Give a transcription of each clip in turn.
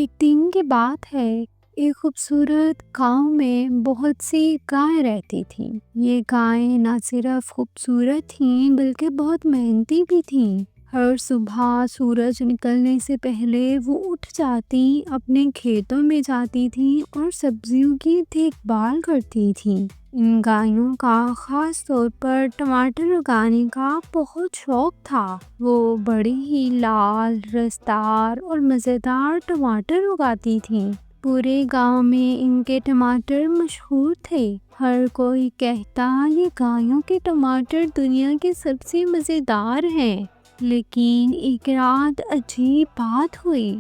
ایک دن کی بات ہے، ایک خوبصورت گاؤں میں بہت سی گائیں رہتی تھیں۔ یہ گائیں نہ صرف خوبصورت تھیں بلکہ بہت محنتی بھی تھیں۔ ہر صبح سورج نکلنے سے پہلے وہ اٹھ جاتی، اپنے کھیتوں میں جاتی تھیں اور سبزیوں کی دیکھ بھال کرتی تھیں۔ ان گائیوں کا خاص طور پر ٹماٹر اگانے کا بہت شوق تھا۔ وہ بڑی ہی لال، رسدار اور مزیدار ٹماٹر اگاتی تھیں۔ پورے گاؤں میں ان کے ٹماٹر مشہور تھے۔ ہر کوئی کہتا یہ گائیوں کے ٹماٹر دنیا کے سب سے مزیدار ہیں۔ لیکن ایک رات عجیب بات ہوئی۔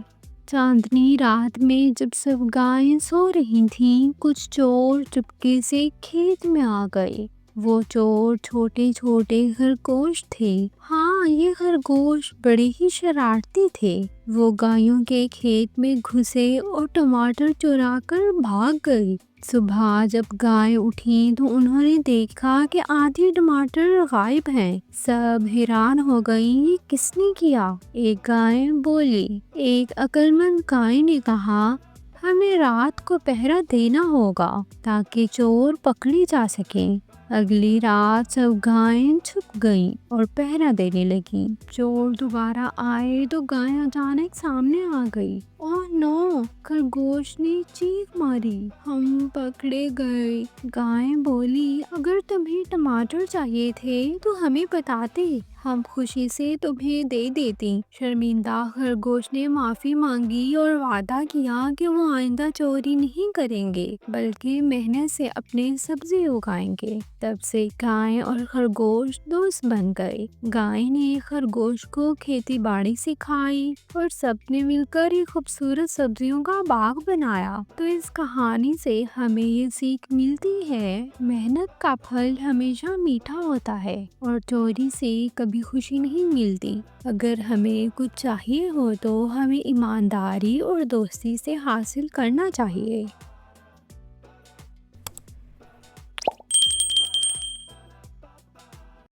چاندنی رات میں جب سب گائیں سو رہی تھیں، کچھ چور چپکے سے کھیت میں آ گئے۔ وہ چور چھوٹے چھوٹے خرگوش تھے۔ ہاں، یہ خرگوش بڑے ہی شرارتی تھے۔ وہ گائیوں کے کھیت میں گھسے اور ٹماٹر چرا کر بھاگ گئے۔ صبح جب گائیں اٹھیں تو انہوں نے دیکھا کہ آدھی ٹماٹر غائب ہیں۔ سب حیران ہو گئیں، یہ کس نے کیا؟ ایک گائے بولی۔ ایک عقل مند گائے نے کہا، ہمیں رات کو پہرا دینا ہوگا تاکہ چور پکڑے جا سکیں۔ اگلی رات سب گائیں چھپ گئیں اور پہرا دینے لگیں۔ چور دوبارہ آئے تو گائیں اچانک سامنے آ گئی۔ اوہ نو! خرگوش نے چیخ ماری، ہم پکڑے گئے۔ گائیں بولی، اگر تمہیں ٹماٹر چاہیے تھے تو ہمیں بتاتے، ہم خوشی سے تمہیں دے دیتے۔ شرمندہ خرگوش نے معافی مانگی اور وعدہ کیا کہ وہ آئندہ چوری نہیں کریں گے بلکہ محنت سے اپنے سبزی اگائیں گے۔ تب سے گائیں اور خرگوش دوست بن گئے۔ گائیں نے خرگوش کو کھیتی باڑی سکھائی اور سب نے مل کر ایک خوبصورت سبزیوں کا باغ بنایا۔ تو اس کہانی سے ہمیں یہ سیکھ ملتی ہے، محنت کا پھل ہمیشہ میٹھا ہوتا ہے اور چوری سے کبھی خوشی نہیں ملتی۔ اگر ہمیں کچھ چاہیے ہو تو ہمیں ایمانداری اور دوستی سے حاصل کرنا چاہیے۔